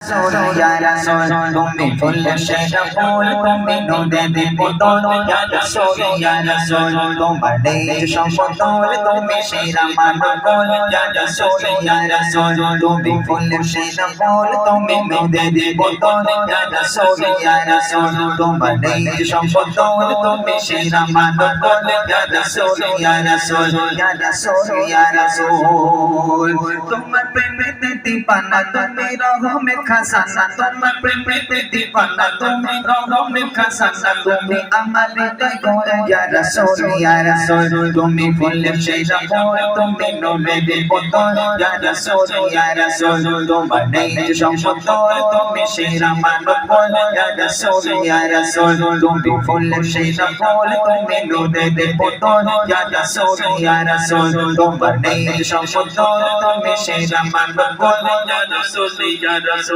Ya Rasul, তুমি ফুল শেষা ফুল, তুমি নদী পুতুল, Ya Rasul, Ya Rasul, তোমার নেই সম্পদল, তুমি সেরা মানবল, Ya Rasul, Ya Rasul, তুমি ফুল শেষা ফুল, তুমি নদী পুতুল, Ya Rasul, Ya Rasul, তোমার নেই সম্পদল, তুমি সেরা মানবল, Ya Rasul, Ya Rasul, Ya Rasul, Ya Rasul, তোমার প্রেমেতে দিবানা, তুমি রহমে খাজানা, তোমার প্রেমেতে দিবানা, তুমি রহমে খাজানা, তুমি আমার হৃদয় গড়ে, ইয়া রাসূল, ইয়া রাসূল, তুমি ফুলের সেরা ফুল, তুমি নূরের পুতুল, ইয়া রাসূল, ইয়া রাসূল, তোমার নেই সম্পদ, তুমি সেরা মানব, ইয়া রাসূল, ইয়া রাসূল, তুমি ফুলের সেরা ফুল, তুমি নূরের পুতুল, ইয়া রাসূল, ইয়া রাসূল, তোমার নেই সম্পদ, তুমি সেরা মানব, ইয়া রাসূল, ইয়া রাসূল।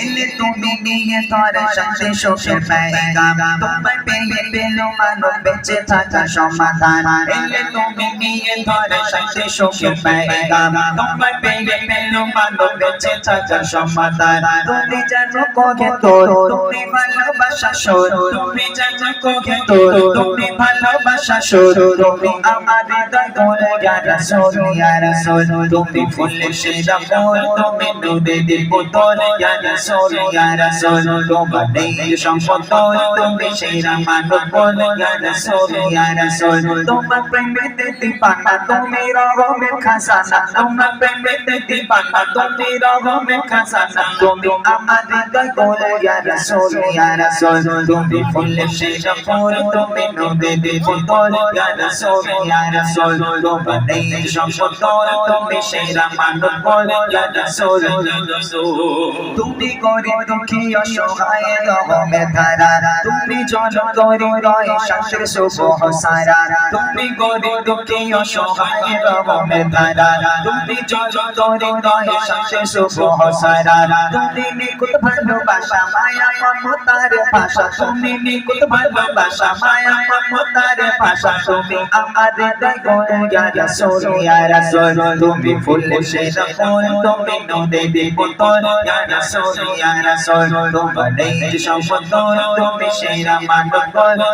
এলে তুমি নিয়ে তোর শান্তি সুখের পেগাম, তোমায় পেয়ে পেল মানব বেঁচে থাকার সমাধান। এলে তুমি নিয়ে তোর শান্তি সুখের পেগাম, তোমায় পেয়ে পেল মানব বেঁচে থাকার সমাধান। তুমি জানো কোকে তোর, তুমি ভালোবাসা সুর, তুমি জানো কোকে তোর, তুমি ভালোবাসা সুর, তুমি আমার হৃদয় গড়ে, ইয়া রাসূল, ইয়া রাসূল, তুমি ফুলের সেরা ফুল, তুমি নূরের পুতুল, ইয়া রাসূল, ইয়া রাসূল, তোমার নেই সম্পদ, তুমি সেরা মানব, ইয়া রাসূল, ইয়া রাসূল, তোমার প্রেমেতে দিবানা, তুমি রহমের খাজানা, তোমার প্রেমেতে দিবানা, তুমি রহমের খাজানা, তুমি আমার হৃদয় গড়ে, ইয়া রাসূল, ইয়া রাসূল, তুমি ফুলের সেরা ফুল, তুমি নূরের পুতুল, ইয়া রাসূল, ইয়া রাসূল, তোমার নেই সম্পদ, তুমি সেরা মানব, ইয়া রাসূল, ইয়া রাসূল, তুমি গরিব দুঃখী অসহায় রহমে ধারা, তুমি জনতরি রয় শান্তির সুবহ সারা, তুমি গরিব দুঃখী অসহায় রহমে ধারা, তুমি জনতরি রয় শান্তির সুবহ সারা, তুমি নিকুত ভালোবাসা মায়া মমতার ভাষা, তুমি নিকুত ভালোবাসা মায়া মমতার ভাষা, তুমি আমার হৃদয় গড়ে, ইয়া রাসূল, ইয়া রাসূল, তুমি ফুলের সেরা ফুল, তুমি নূরের পুতুল, ইয়া রাসূল, ইয়া রাসূল, তোমার নেই সম্পদ, তুমি সেরা মানব,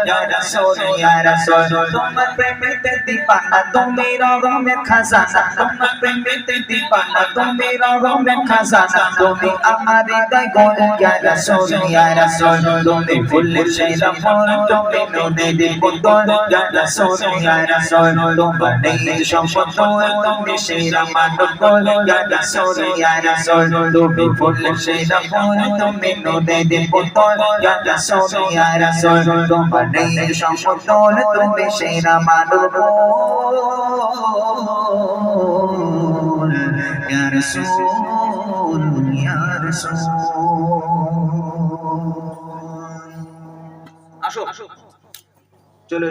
ইয়া রাসূল, ইয়া রাসূল, তোমার প্রেমেতে দিবানা, তুমি রহমের খাজানা, তোমার প্রেমেতে দিবানা, তুমি রহমের খাজানা, তুমি আমার হৃদয় গড়ে, ইয়া রাসূল, ইয়া রাসূল, তুমি ফুলের সেরা ফুল, তুমি নূরের পুতুল, ইয়া রাসূল, ইয়া রাসূল, তোমার নেই সম্পদ, তুমি সেরা মানব, ইয়া রাসূল, ইয়া রাসূল, তুমি ফুলের সেরা ফুল, তুমি নূরের পুতুল, ইয়া রাসূল, ইয়া রাসূল, তোমার নেই সম্পদ, তুমি সেরা মানব, ইয়া রাসূল, ইয়া রাসূল। আসো চলো।